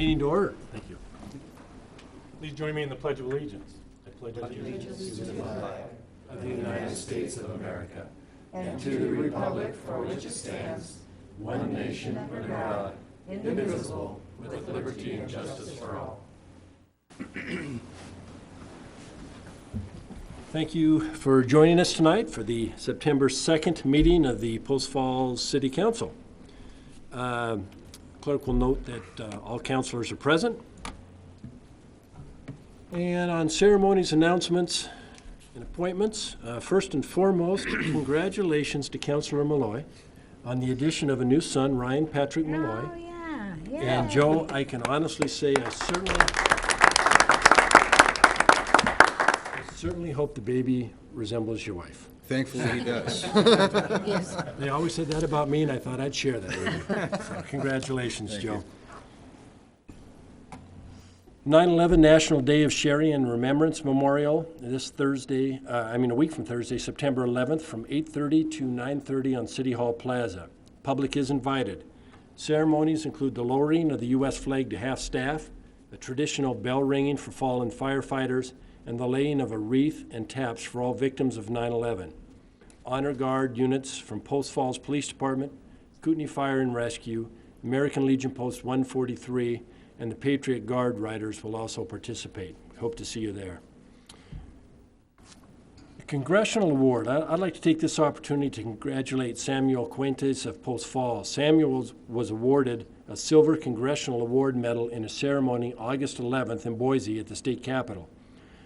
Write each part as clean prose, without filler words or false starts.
Meeting to order. Thank you. Please join me in the Pledge of Allegiance. I pledge allegiance to the flag of the United States of America and to the republic for which it stands, one nation under God, indivisible, with liberty and justice for all. Thank you for joining us tonight for the September 2nd meeting of the Post Falls City Council. Clerk will note that all councilors are present. And on ceremonies, announcements, and appointments, first and foremost, congratulations to Councilor Malloy on the addition of a new son, Ryan Patrick Malloy. Oh, yeah. And Joe, I can honestly say I certainly hope the baby resembles your wife. Thankfully he does. Yes. They always said that about me, and I thought I'd share that with you. So congratulations, Thank Joe. you. 9/11 National Day of Sharing and Remembrance Memorial this Thursday, a week from Thursday, September 11th, from 8:30 to 9:30 on City Hall Plaza. Public is invited. Ceremonies include the lowering of the U.S. flag to half-staff, a traditional bell ringing for fallen firefighters, and the laying of a wreath and taps for all victims of 9/11. Honor Guard units from Post Falls Police Department, Kootenai Fire and Rescue, American Legion Post 143, and the Patriot Guard Riders will also participate. Hope to see you there. The Congressional Award. I'd like to take this opportunity to congratulate Samuel Fuentes of Post Falls. Samuel was awarded a Silver Congressional Award medal in a ceremony August 11th in Boise at the state capitol.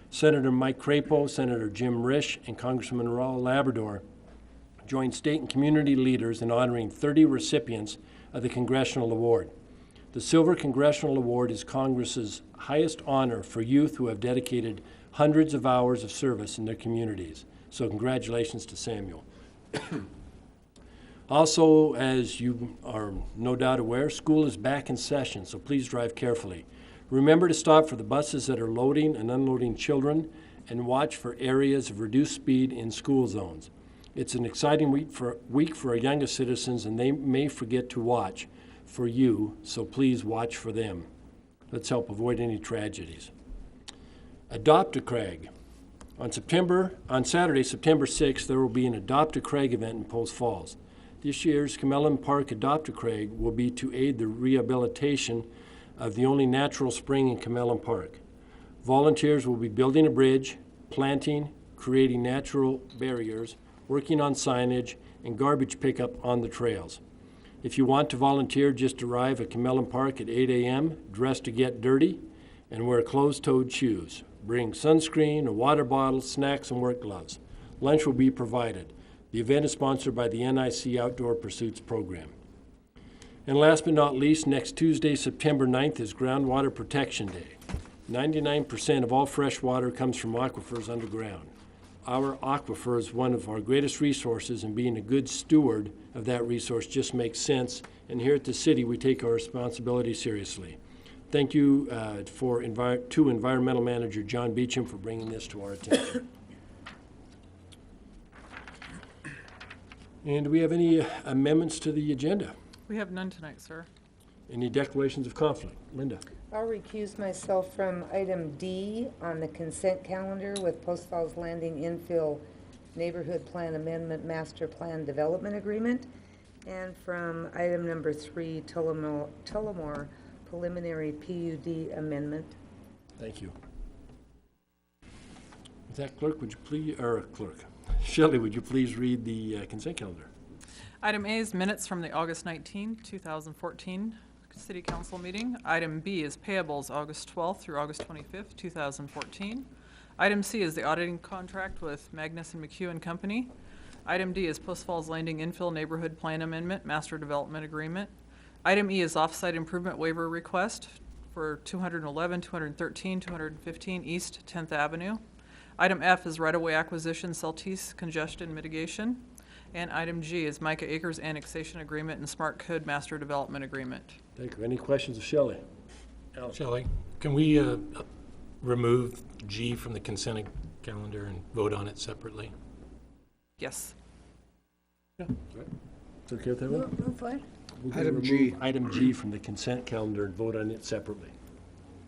Senator Mike Crapo, Senator Jim Risch, and Congressman Raul Labrador joined state and community leaders in honoring 30 recipients of the Congressional Award. The Silver Congressional Award is Congress's highest honor for youth who have dedicated hundreds of hours of service in their communities. So congratulations to Samuel. Also, as you are no doubt aware, school is back in session, so please drive carefully. Remember to stop for the buses that are loading and unloading children and watch for areas of reduced speed in school zones. It's an exciting week for our youngest citizens, and they may forget to watch for you, so please watch for them. Let's help avoid any tragedies. Adopt a Craig. On Saturday, September 6th, there will be an Adopt a Craig event in Post Falls. This year's Camellan Park Adopt a Craig will be to aid the rehabilitation of the only natural spring in Camellan Park. Volunteers will be building a bridge, planting, creating natural barriers, working on signage, and garbage pickup on the trails. If you want to volunteer, just arrive at Camellan Park at 8 a.m., dress to get dirty, and wear closed-toed shoes. Bring sunscreen, a water bottle, snacks, and work gloves. Lunch will be provided. The event is sponsored by the NIC Outdoor Pursuits Program. And last but not least, next Tuesday, September 9th, is Groundwater Protection Day. 99% of all fresh water comes from aquifers underground. Our aquifer is one of our greatest resources, and being a good steward of that resource just makes sense. And here at the city, we take our responsibility seriously. Thank you to Environmental Manager John Beecham for bringing this to our attention. And do we have any amendments to the agenda? We have none tonight, sir. Any declarations of conflict? Linda? I'll recuse myself from item D on the consent calendar with Post Falls Landing Infill Neighborhood Plan Amendment Master Plan Development Agreement, and from item number 3, Tullamore Preliminary PUD Amendment. Thank you. With that, clerk, would you please, Shelley, would you please read the consent calendar? Item A is minutes from the August 19, 2014 City Council meeting. Item B is payables August 12th through August 25th, 2014. Item C is the auditing contract with Magnus & McHugh and Company. Item D is Post Falls Landing Infill Neighborhood Plan Amendment Master Development Agreement. Item E is Off-Site Improvement Waiver Request for 211, 213, 215 East 10th Avenue. Item F is Right-of-Way Acquisition Celtice Congestion Mitigation. And item G is Micah Acres Annexation Agreement and Smart Code Master Development Agreement. Thank you. Any questions of Shelley? Shelley, can we remove G from the consent calendar and vote on it separately? Yes. Yeah. It's okay with everyone? Move what? We're gonna Item G. remove Item G from the consent calendar and vote on it separately.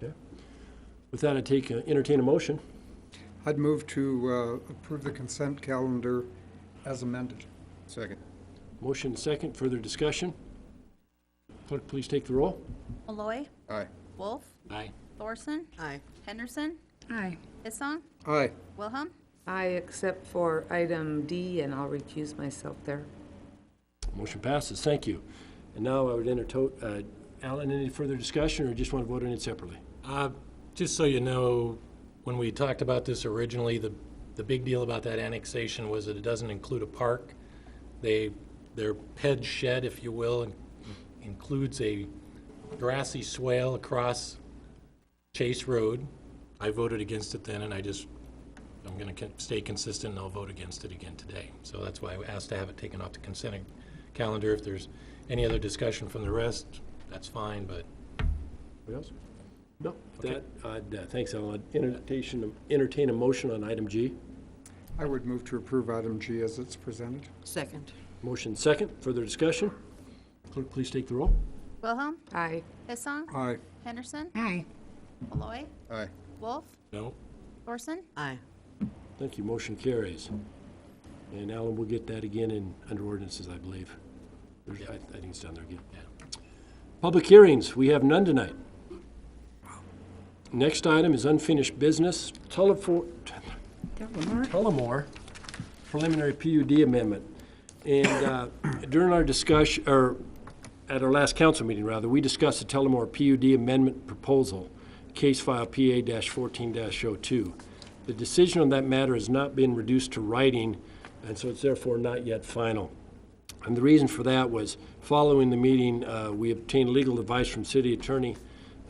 Okay? With that, entertain a motion. I'd move to approve the consent calendar as amended. Second. Motion second, further discussion? Clerk, please take the roll. Malloy. Aye. Wolf. Aye. Thorson. Aye. Henderson. Aye. Hissong. Aye. Wilhelm. Aye, except for item D, and I'll recuse myself there. Motion passes, thank you. And now I would Alan, any further discussion, or just want to vote on it separately? Just so you know, when we talked about this originally, the big deal about that annexation was that it doesn't include a park. Their PED shed, if you will, includes a grassy swale across Chase Road. I voted against it then, and I'm going to stay consistent, and I'll vote against it again today. So that's why I asked to have it taken off the consent calendar. If there's any other discussion from the rest, that's fine, but Anybody else? No. Okay. Thanks, Alan. Entertain a motion on item G. I would move to approve item G as it's presented. Second. Motion second, further discussion? Clerk, please take the roll. Wilhelm. Aye. Hissong. Aye. Henderson. Aye. Malloy. Aye. Wolf. no. Thorson. Aye. Thank you, motion carries. And Alan, we'll get that again under ordinances, I believe. I think it's down there again. Yeah. Public hearings, we have none tonight. Next item is unfinished business, Tullamore preliminary PUD amendment. And during our discussion, or at our last council meeting, rather, we discussed the Tullamore PUD amendment proposal, case file PA-14-02. The decision on that matter has not been reduced to writing, and so it's therefore not yet final. And the reason for that was, following the meeting, we obtained legal advice from City Attorney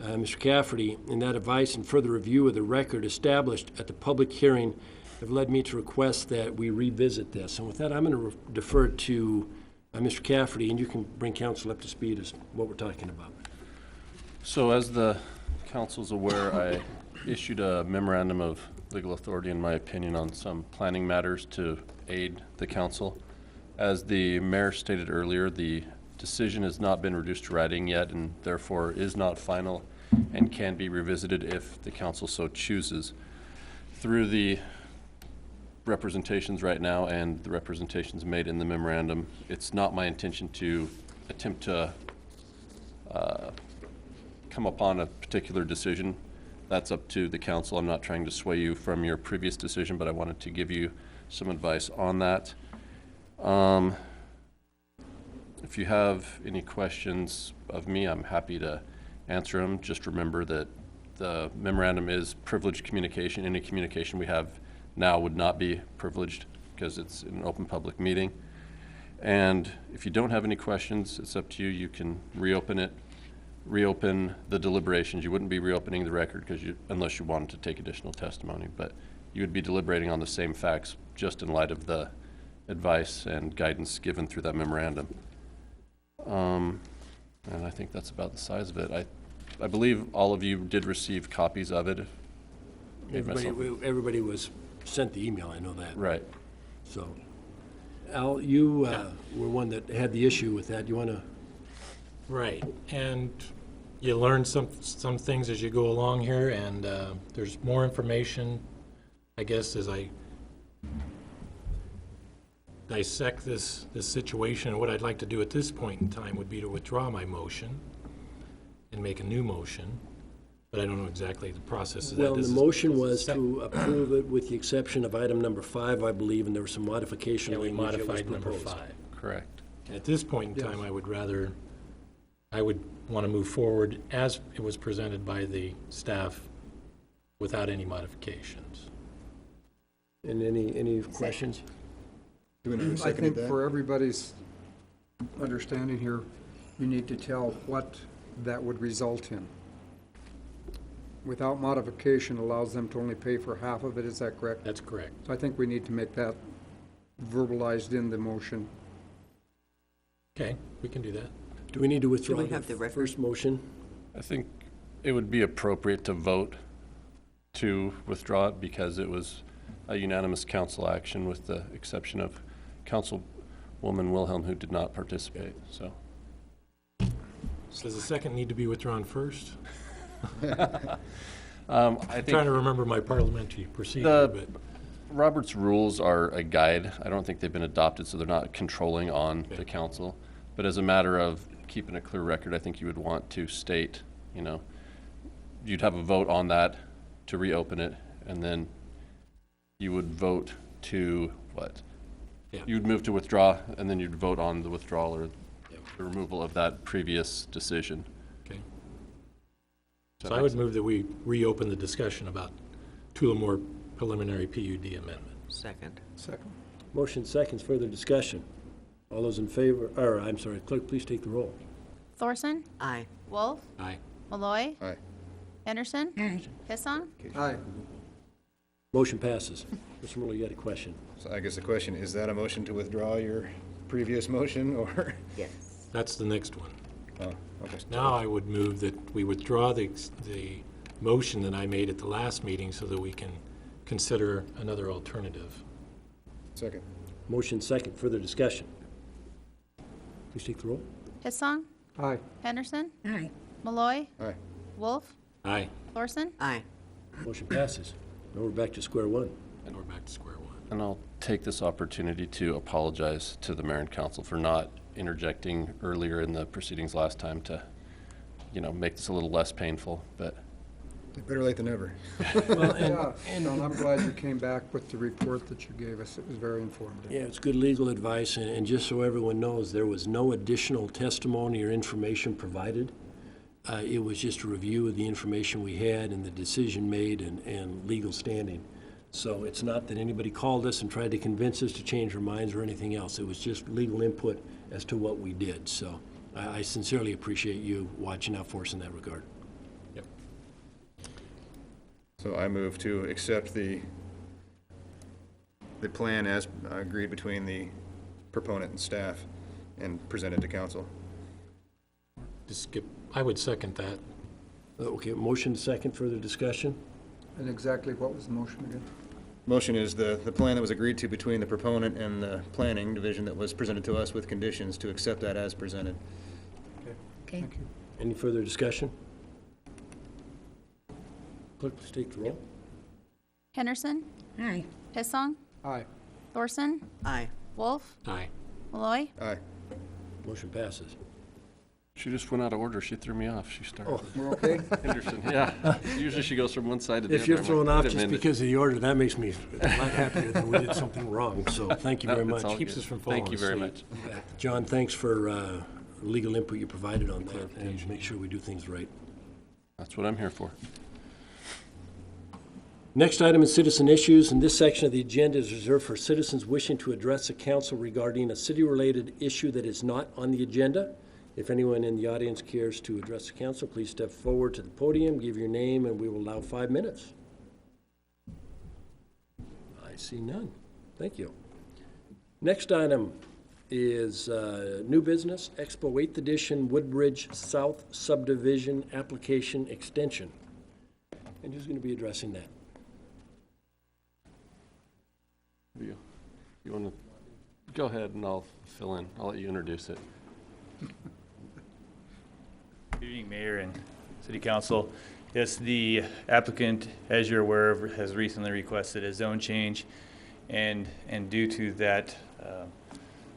Mr. Cafferty, and that advice and further review of the record established at the public hearing have led me to request that we revisit this. And with that, I'm going to defer to Mr. Cafferty, and you can bring council up to speed as what we're talking about. So as the council's aware, I issued a memorandum of legal authority, in my opinion, on some planning matters to aid the council. As the mayor stated earlier, the decision has not been reduced to writing yet, and therefore is not final and can be revisited if the council so chooses. Through the representations right now and the representations made in the memorandum, it's not my intention to attempt to come upon a particular decision. That's up to the council. I'm not trying to sway you from your previous decision, but I wanted to give you some advice on that. If you have any questions of me, I'm happy to answer them. Just remember that the memorandum is privileged communication. Any communication we have now would not be privileged because it's an open public meeting. And if you don't have any questions, it's up to you. You can reopen it, reopen the deliberations. You wouldn't be reopening the record unless you wanted to take additional testimony, but you would be deliberating on the same facts just in light of the advice and guidance given through that memorandum. And I think that's about the size of it. I believe all of you did receive copies of it. Everybody was sent the email, I know that. Right. So, Al, you were one that had the issue with that. You want to? Right, and you learn some things as you go along here, and there's more information, I guess, as I dissect this situation. And what I'd like to do at this point in time would be to withdraw my motion and make a new motion, but I don't know exactly the process of that. Well, the This is- motion was to approve it with the exception of item number 5, I believe, and there was some modification. Yeah, we language that was modified number proposed. 5. Correct. At this point in time, I would want to move forward as it was presented by the staff without any modifications. And any questions? Do we need to I second think that? for everybody's understanding here, you need to tell what that would result in. Without modification allows them to only pay for half of it, is that correct? That's correct. So I think we need to make that verbalized in the motion. Okay, we can do that. Do we need to withdraw Do we have the record? first motion? I think it would be appropriate to vote to withdraw it because it was a unanimous council action with the exception of Councilwoman Wilhelm, who did not participate. So Does the second need to be withdrawn first? I I'm think trying to remember my parliamentary procedure, but Robert's rules are a guide. I don't think they've been adopted, so they're not controlling on the council. But as a matter of keeping a clear record, I think you would want to state, you'd have a vote on that to reopen it, and then you would vote to what? Yeah. You'd move to withdraw, and then you'd vote on the withdrawal or the removal of that previous decision. okay. So I would move that we reopen the discussion about Tullamore preliminary PUD amendment. Second. Second. Motion seconds, further discussion. All those in favor, or I'm sorry, clerk, please take the roll. Thorson, Aye. Wolf, Aye. Malloy, Aye. Henderson, Hissong, Aye. Motion passes. Mr. Muller, you had a question? So I guess the question, is that a motion to withdraw your previous motion, or? Yes. That's the next one. Oh, okay. Now I would move that we withdraw the motion that I made at the last meeting so that we can consider another alternative. Second. Motion second, further discussion. Please take the roll. Hissong, Aye. Henderson, Aye. Malloy, Aye. Wolf, Aye. Thorson, Aye. Motion passes. Now we're back to square one. And we're back to square one. And I'll take this opportunity to apologize to the mayor and council for not interjecting earlier in the proceedings last time to, make this a little less painful, but Better late than never. Well, Yeah, and I'm glad you came back with the report that you gave us. It was very informative. yeah, it's good legal advice, and just so everyone knows, there was no additional testimony or information provided. It was just a review of the information we had and the decision made and legal standing. So it's not that anybody called us and tried to convince us to change our minds or anything else. It was just legal input as to what we did. So I sincerely appreciate you watching out for us in that regard. Yep. So I move to accept the plan as agreed between the proponent and staff and present it to council. Just skip, I would second that. Okay, motion second, further discussion? And exactly what was the motion again? Motion is the plan that was agreed to between the proponent and the planning division that was presented to us with conditions to accept that as presented. Okay. Thank you. Any further discussion? Clerk, please take the roll. Henderson, Aye. Hissong, Aye. Thorson, Aye. Wolf, Aye. Malloy, Aye. Motion passes. she just went out of order. She threw me off. She started. We're okay? Henderson, yeah. Usually she goes from one side to the other. If you're I'm like, thrown I off didn't just mean to- because of the order, that makes me a lot happier that we did something wrong, so thank you No, very it's all much. Keeps good. us from falling Thank you very asleep. much. John, thanks for legal input you provided on that, and make sure we do things right. That's what I'm here for. Next item is citizen issues, and this section of the agenda is reserved for citizens wishing to address the council regarding a city-related issue that is not on the agenda. If anyone in the audience cares to address the council, please step forward to the podium, give your name, and we will allow 5 minutes. I see none. Thank you. Next item is new business, Expo 8th Edition Woodbridge South Subdivision Application Extension. And who's going to be addressing that? You want to go ahead and I'll fill in. I'll let you introduce it. Good evening, Mayor and City Council. Yes, the applicant, as you're aware of, has recently requested a zone change, and due to that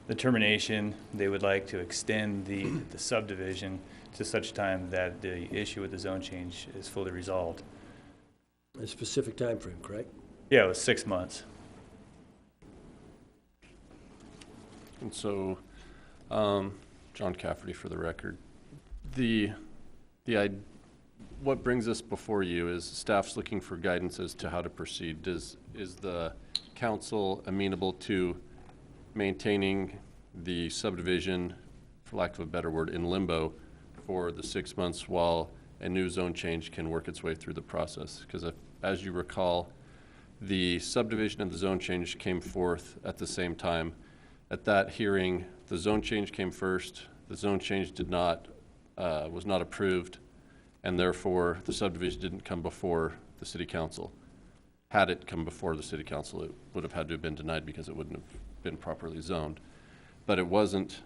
determination, they would like to extend the subdivision to such time that the issue with the zone change is fully resolved. A specific time frame, correct? Yeah, it was 6 months. And so, John Cafferty for the record. What brings us before you is staff's looking for guidance as to how to proceed. Is the council amenable to maintaining the subdivision, for lack of a better word, in limbo for the 6 months while a new zone change can work its way through the process? Because as you recall, the subdivision and the zone change came forth at the same time. At that hearing, the zone change came first. The zone change was not approved, and therefore the subdivision didn't come before the city council. Had it come before the city council, it would have had to have been denied because it wouldn't have been properly zoned. But it wasn't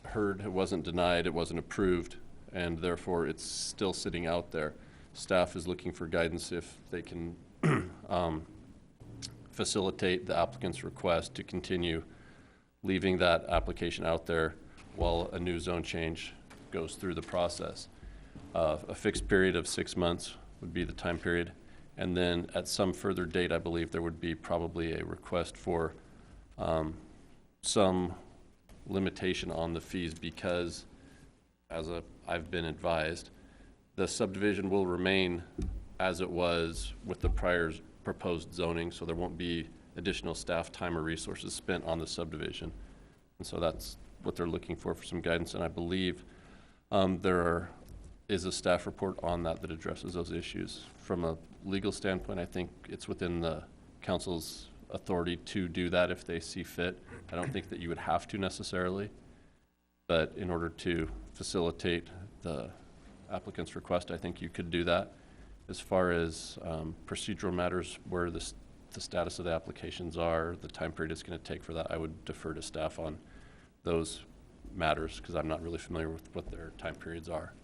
heard, it wasn't denied, it wasn't approved and therefore it's still sitting out there. Staff is looking for guidance if they can facilitate the applicant's request to continue leaving that application out there while a new zone change goes through the process. A fixed period of 6 months would be the time period. And then at some further date, I believe there would be probably a request for some limitation on the fees because, as I've been advised, the subdivision will remain as it was with the prior proposed zoning, so there won't be additional staff time or resources spent on the subdivision. And so that's what they're looking for some guidance, and I believe there is a staff report on that addresses those issues. From a legal standpoint, I think it's within the council's authority to do that if they see fit. I don't think that you would have to necessarily, but in order to facilitate the applicant's request, I think you could do that. As far as procedural matters, where the status of the applications are, the time period it's going to take for that, I would defer to staff on those matters because I'm not really familiar with what their time periods are.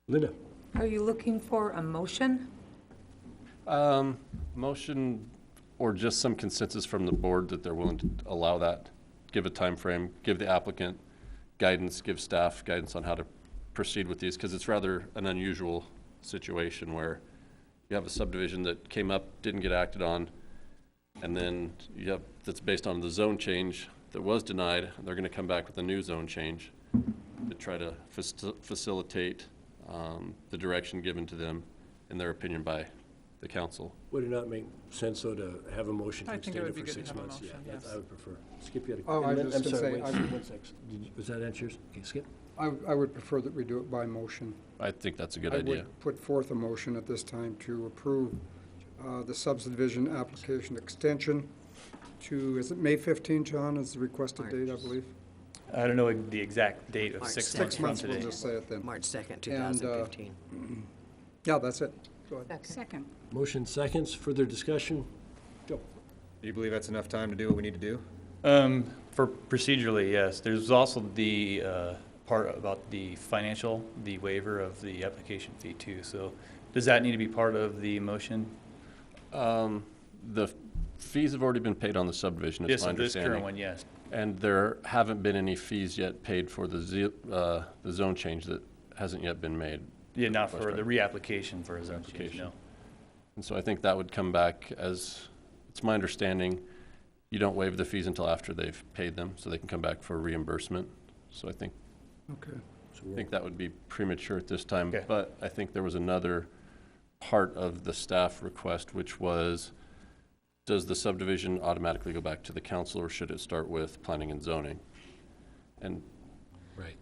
Linda? Are you looking for a motion? Motion or just some consensus from the board that they're willing to allow that, give a time frame, give the applicant guidance, give staff guidance on how to proceed with these, because it's rather an unusual situation where you have a subdivision that came up, didn't get acted on, and then you have that's based on the zone change that was denied, and they're going to come back with a new zone change to try to facilitate the direction given to them, in their opinion, by the council. Would it not make sense, though, to have a motion to I think extend it it would be for good to 6 have a months? motion, Yeah, yes. I would prefer. Skip, you had a... Oh, I was just I'm gonna sorry, say, wait, I- one sec. Was that answers? Okay, Skip? I would prefer that we do it by motion. I think that's a good I idea. would put forth a motion at this time to approve the subdivision application extension to, is it May 15, John, is the requested date, I believe? I don't know the exact date of March 6 2nd. months 6 from months, we'll today. just say it then. March 2nd, 2015. Yeah, that's it. Go ahead. Second. Motion seconds, further discussion? Go. Do you believe that's enough time to do what we need to do? For procedurally, yes. There's also the part about the financial, the waiver of the application fee too. So does that need to be part of the motion? The fees have already been paid on the subdivision, Yes, it's my this understanding. current one, yes. And there haven't been any fees yet paid for the zone change that hasn't yet been made. Yeah, not for That's the right. reapplication for a zone change, Application. no. And so I think that would come back as, it's my understanding, you don't waive the fees until after they've paid them, so they can come back for reimbursement. So I think Okay. that would be premature at this time. Okay. But I think there was another part of the staff request, which was, does the subdivision automatically go back to the council, or should it start with planning and zoning? And, Right.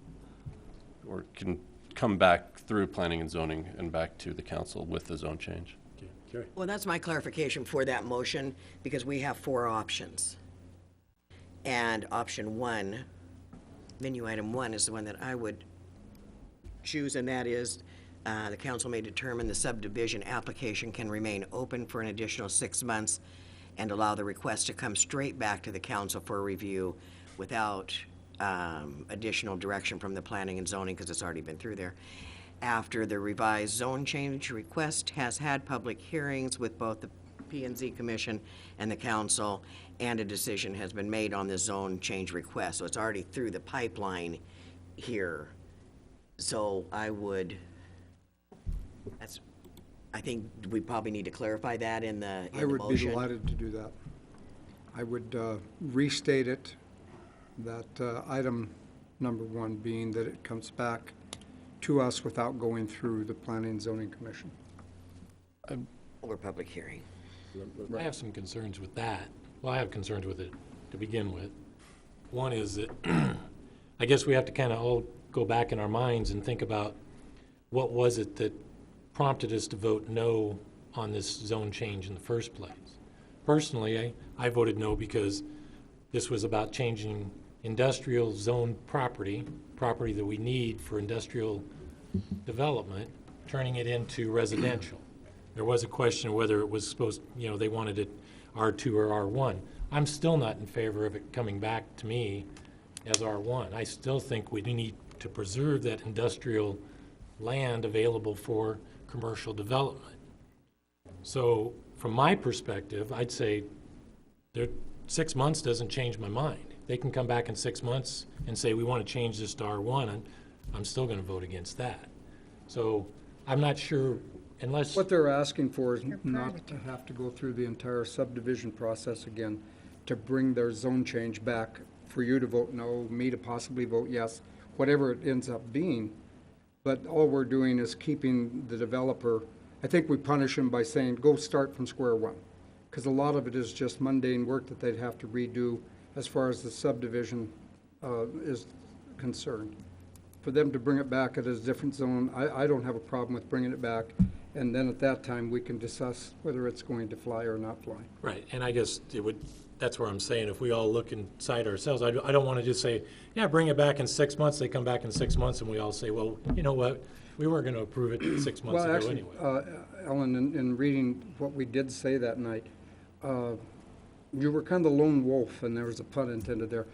or can come back through planning and zoning and back to the council with the zone change. Okay, Carrie? Well, that's my clarification for that motion, because we have 4 options. And option 1, menu item 1, is the one that I would choose, and that is, the council may determine the subdivision application can remain open for an additional 6 months and allow the request to come straight back to the council for review without additional direction from the planning and zoning, because it's already been through there. After the revised zone change request has had public hearings with both the P&Z Commission and the council, and a decision has been made on the zone change request. So it's already through the pipeline here. So I think we probably need to clarify that in the motion. I would be delighted to do that. I would restate it, that item number 1 being that it comes back to us without going through the Planning and Zoning Commission. Or public hearing. I have some concerns with that. Well, I have concerns with it to begin with. One is that I guess we have to kind of all go back in our minds and think about what was it that prompted us to vote no on this zone change in the first place. Personally, I voted no because this was about changing industrial zone property that we need for industrial development, turning it into residential. There was a question of whether it was supposed, they wanted it R2 or R1. I'm still not in favor of it coming back to me as R1. I still think we need to preserve that industrial land available for commercial development. So from my perspective, I'd say 6 months doesn't change my mind. They can come back in 6 months and say, we want to change this to R1, and I'm still going to vote against that. So I'm not sure, unless, What they're asking for is not to have to go through the entire subdivision process again, to bring their zone change back, for you to vote no, me to possibly vote yes, whatever it ends up being. But all we're doing is keeping the developer, I think we punish them by saying, go start from square one. Because a lot of it is just mundane work that they'd have to redo as far as the subdivision is concerned. For them to bring it back at a different zone, I don't have a problem with bringing it back. And then at that time, we can discuss whether it's going to fly or not fly. right, and I guess it would, that's where I'm saying, if we all look inside ourselves, I don't want to just say, yeah, bring it back in 6 months, they come back in 6 months, and we all say, well, you know what, we weren't going to approve it 6 months Well, ago actually, anyway. Ellen, in reading what we did say that night, you were kind of the lone wolf, and there was a pun intended there.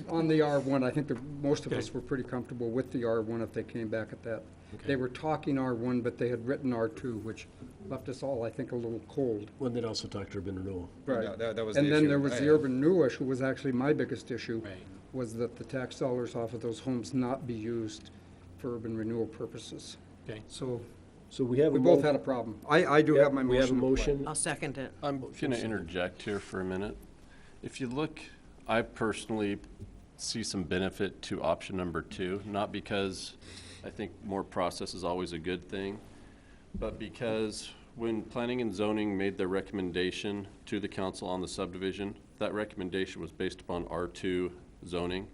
On the R1, I think that most of us were pretty comfortable with the R1 if they came back at that. They were talking R1, but they had written R2, which left us all, I think, a little cold. When they'd also talked urban renewal. Right. That was the And then issue there was I the had. urban renewal issue, was actually my biggest issue, Right. was that the tax dollars off of those homes not be used for urban renewal purposes. Okay. So So we have we a both had a problem. I do have my We have a motion. in play. motion. I'll second it. I'm going to interject here for a minute. If you look, I personally see some benefit to option number 2, not because I think more process is always a good thing, but because when planning and zoning made their recommendation to the council on the subdivision, that recommendation was based upon R2 zoning.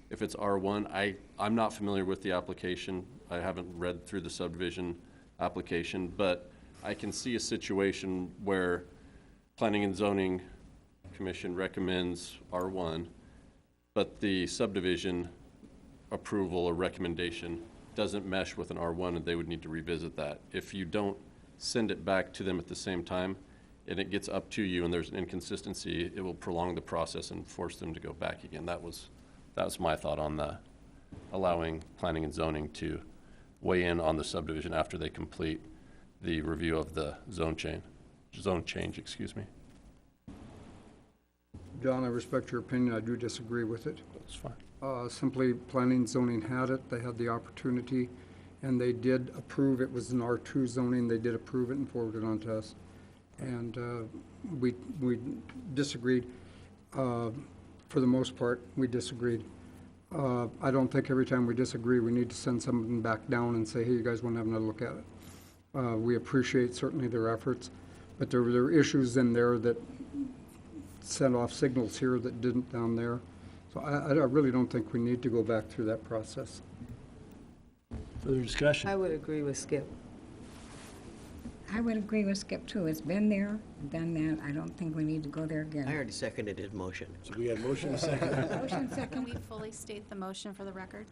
If it's R1, I'm not familiar with the application. I haven't read through the subdivision application, but I can see a situation where Planning and Zoning Commission recommends R1, but the subdivision approval or recommendation doesn't mesh with an R1, and they would need to revisit that. If you don't send it back to them at the same time, and it gets up to you and there's an inconsistency, it will prolong the process and force them to go back again. That was my thought on the allowing Planning and Zoning to weigh in on the subdivision after they complete the review of the zone change, excuse me. John, I respect your opinion. I do disagree with it. That's fine. Simply, planning and zoning had it. They had the opportunity, and they did approve. It was an R2 zoning. They did approve it and forwarded it on to us. And we disagreed. For the most part, we disagreed. I don't think every time we disagree, we need to send someone back down and say, hey, you guys want to have another look at it. We appreciate certainly their efforts, but there were issues in there that sent off signals here that didn't down there. So I really don't think we need to go back through that process. Further discussion? I would agree with Skip. I would agree with Skip too. It's been there, done that. I don't think we need to go there I again. already seconded his motion. So we have motion and second, Motion Can second. we fully state the motion for the record?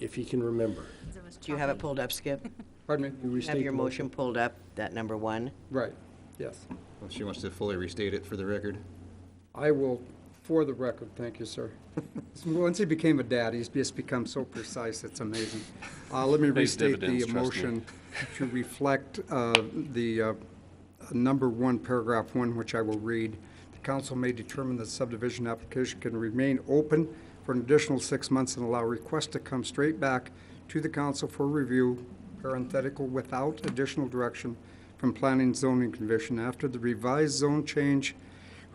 if you can remember. 'Cause it was Do you have it choppy. pulled up, Skip? Pardon me? You restate Have your the motion pulled up, that number 1? Right, yes. Well, she wants to fully restate it for the record. I will, for the record, thank you, sir. Once he became a dad, he's just become so precise, it's amazing. Let me Pays restate dividends, the trust me. motion to reflect the number 1, paragraph 1, which I will read. The council may determine that subdivision application can remain open for an additional 6 months and allow requests to come straight back to the council for review, parenthetical, without additional direction from Planning and Zoning Commission. After the revised zone change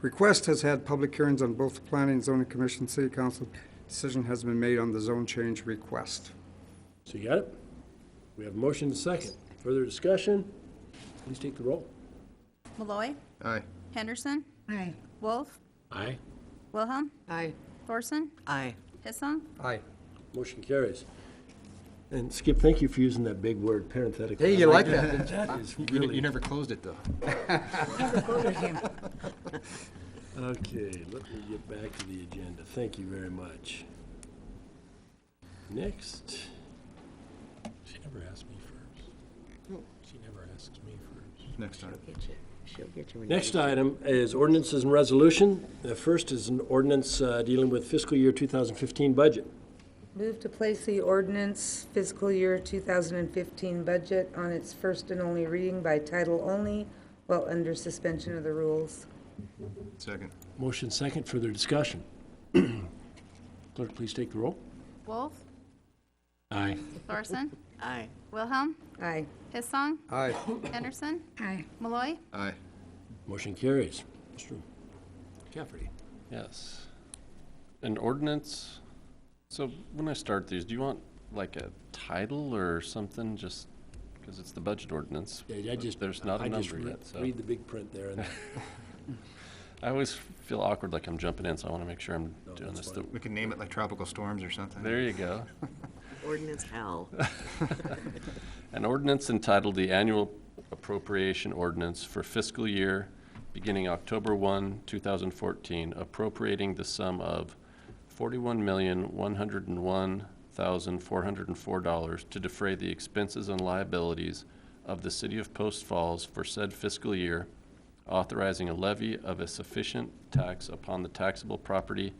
request has had public hearings on both the Planning and Zoning Commission and City Council, decision has been made on the zone change request. So you got it? We have a motion and second. Further discussion? Please take the roll. Malloy, Aye. Henderson, Aye. Wolf, Aye. Wilhelm, Aye. Thorson, Aye. Hissong. Aye. Motion carries. And Skip, thank you for using that big word, parenthetical. Hey, you like that? That is You really. never closed it, though. Never voted him. Okay, let me get back to the agenda. Thank you very much. Next, She never asked me first. She never asks me first. Next time. She'll get you when you next get item is ordinances and resolution. The first is an ordinance dealing with fiscal year 2015 budget. Move to place the ordinance fiscal year 2015 budget on its first and only reading by title only while under suspension of the rules. Second. Motion second, further discussion. Clerk, please take the roll. Wolf, Aye. Thorson, Aye. Wilhelm, Aye. Hissong, Aye. Henderson, Aye. Malloy. Aye. Motion carries. Mr. Cafferty. Yes. An ordinance, so when I start these, do you want like a title or something, just because it's the budget ordinance? Yeah, There's not a number yet, so. Read the big print there. And I always feel awkward like I'm jumping in, so I want to make sure I'm doing that's this. fine. We can name it like tropical storms or something. There you go. Ordinance L. An ordinance entitled the Annual Appropriation Ordinance for fiscal year beginning October 1, 2014, appropriating the sum of $41,101,404 to defray the expenses and liabilities of the City of Post Falls for said fiscal year, authorizing a levy of a sufficient tax upon the taxable property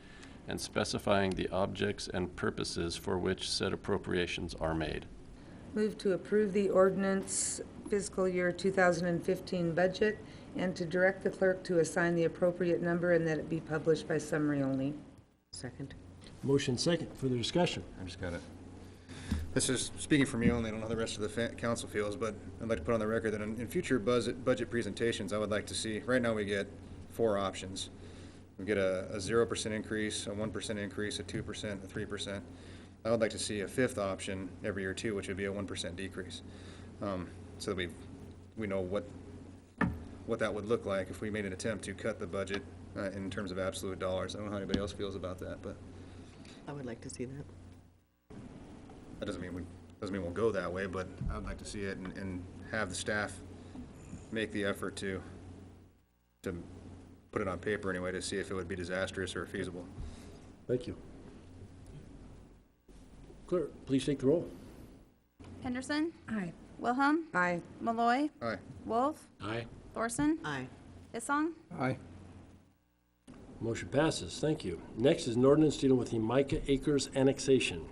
and specifying the objects and purposes for which said appropriations are made. Move to approve the ordinance fiscal year 2015 budget and to direct the clerk to assign the appropriate number and that it be published by summary only. Second. Motion second, further discussion. I just got it. This is speaking for me only. I don't know how the rest of the council feels, but I'd like to put on the record that in future budget presentations, I would like to see, right now we get 4 options. We get a 0% increase, a 1% increase, a 2%, a 3%. I would like to see a 5th option every year too, which would be a 1% decrease. So that we know what that would look like if we made an attempt to cut the budget in terms of absolute dollars. I don't know how anybody else feels about that, but I would like to see that. that doesn't mean we'll go that way, but I would like to see it and have the staff make the effort to put it on paper anyway to see if it would be disastrous or feasible. Thank you. Clerk, please take the roll. Henderson, Aye. Wilhelm, Aye. Malloy, Aye. Wolf, Aye. Thorson, Aye. Hissong, Aye. Motion passes. Thank you. Next is an ordinance dealing with the Micah Acres annexation.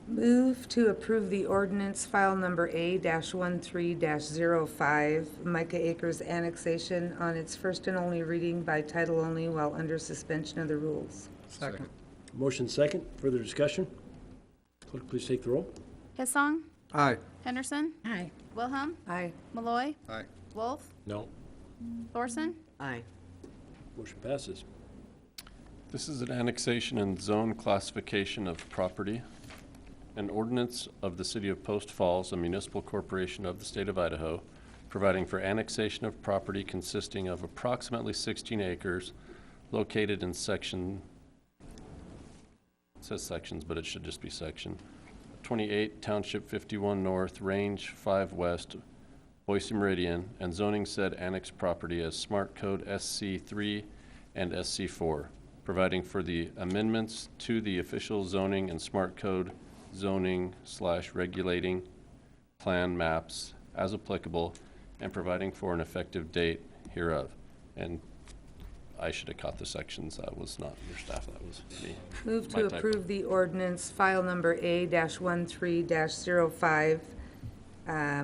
Move to approve the ordinance file number A-13-05, Micah Acres annexation on its first and only reading by title only while under suspension of the rules. Second. Motion second, further discussion. Clerk, please take the roll. Hissong, Aye. Henderson, Aye. Wilhelm, Aye. Malloy, Aye. Wolf, No. Thorson, Aye. Motion passes. This is an annexation and zone classification of property. An ordinance of the City of Post Falls, a municipal corporation of the state of Idaho, providing for annexation of property consisting of approximately 16 acres located in section, it says sections, but it should just be section, 28, Township 51 North, Range 5 West, Boise Meridian, and zoning said annexed property as Smart Code SC3 and SC4, providing for the amendments to the official zoning and Smart Code zoning/regulating plan maps as applicable, and providing for an effective date hereof. And I should have caught the sections. That was not your staff, that was me. Move My to typo. approve the ordinance file number A-13-05,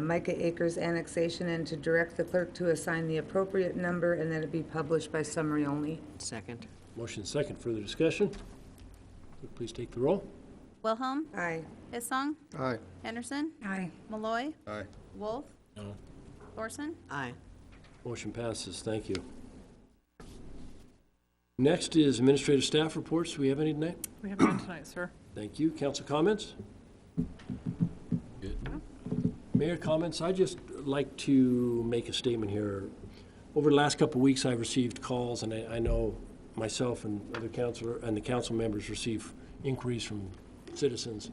Micah Acres annexation, and to direct the clerk to assign the appropriate number and that it be published by summary only. Second. Motion second, further discussion. Clerk, please take the roll. Wilhelm, Aye. Hissong, Aye. Henderson, Aye. Malloy, Aye. Wolf, No. Thorson, Aye. Motion passes. Thank you. Next is administrative staff reports. Do we have any tonight? We have none tonight, sir. Thank you. Council comments? Good. Mayor comments? I'd just like to make a statement here. Over the last couple of weeks, I've received calls, and I know myself and other the council members receive inquiries from citizens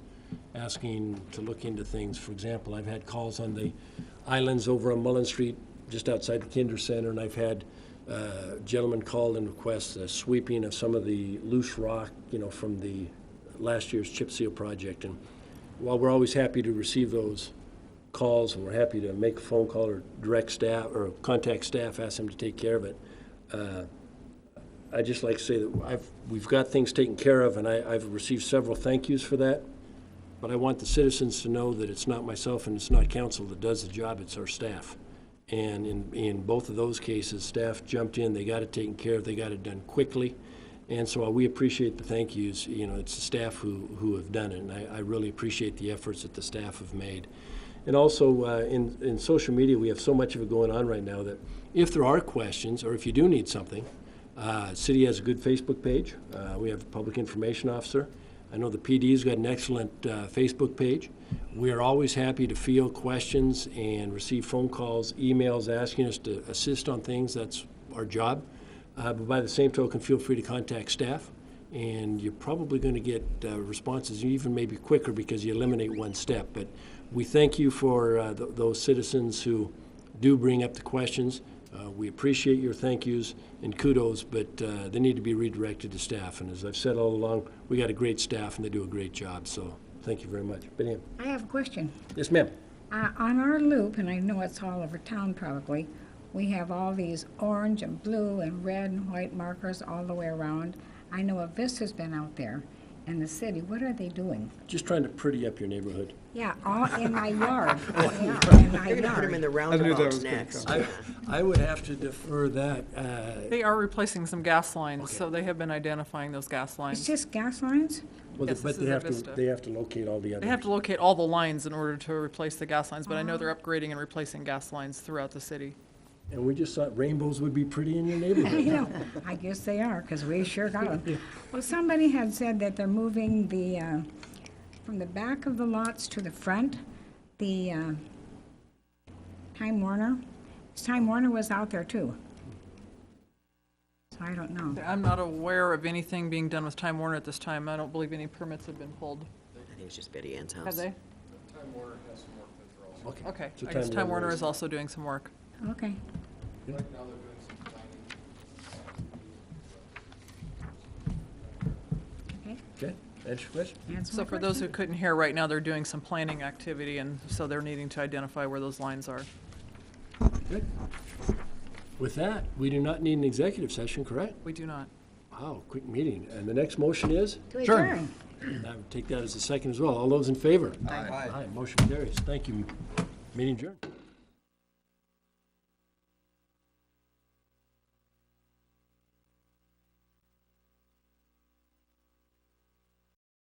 asking to look into things. For example, I've had calls on the islands over on Mullen Street, just outside the Kinder Center, and I've had gentlemen call and request a sweeping of some of the loose rock, from the last year's chip seal project. And while we're always happy to receive those calls, and we're happy to make a phone call or direct staff or contact staff, ask them to take care of it, I'd just like to say that we've got things taken care of, and I've received several thank yous for that. But I want the citizens to know that it's not myself and it's not council that does the job, it's our staff. And in both of those cases, staff jumped in, they got it taken care of, they got it done quickly. And so we appreciate the thank yous. You know, it's the staff who have done it, and I really appreciate the efforts that the staff have made. And also, in social media, we have so much of it going on right now that if there are questions, or if you do need something, city has a good Facebook page. We have a public information officer. I know the PD's got an excellent Facebook page. We are always happy to field questions and receive phone calls, emails asking us to assist on things. That's our job. But by the same token, feel free to contact staff, and you're probably going to get responses even maybe quicker because you eliminate one step. But we thank you for those citizens who do bring up the questions. We appreciate your thank yous and kudos, but they need to be redirected to staff. And as I've said all along, we got a great staff and they do a great job. So thank you very much. Benny. I have a question. Yes, ma'am. On our loop, and I know it's all over town probably, we have all these orange and blue and red and white markers all the way around. I know Vista's been out there in the city. What are they doing? Just trying to pretty up your neighborhood. Yeah, all in my yard. Yeah, in my They're gonna put them in yard. the roundabouts next. I would have to defer that. They are replacing some gas lines, so they have been identifying those gas It's lines. just gas lines? Well, Yes, but this is at Vista. they have to locate all the others. They have to locate all the lines in order to replace the gas lines, but I know they're upgrading and replacing gas lines throughout the city. And we just thought rainbows would be pretty in your I neighborhood. know, I guess they are, because we sure got them. Well, somebody had said that they're moving the, from the back of the lots to the front, the Time Warner. Time Warner was out there too. So I don't know. I'm not aware of anything being done with Time Warner at this time. I don't believe any permits have been pulled. I think it's just Betty Ann's house. Have they? Okay. Okay, So I guess Time Warner is- is also doing some work. Okay. Okay, Okay, answer your question? answer So my for those who question. couldn't hear, right now they're doing some planning activity, and so they're needing to identify where those lines are. Good. With that, we do not need an executive session, correct? We do not. Wow, quick meeting. And the next motion is? To adjourn. I would take that as a second as well. All those in favor? Aye. Motion carries. Thank you. Meeting adjourned.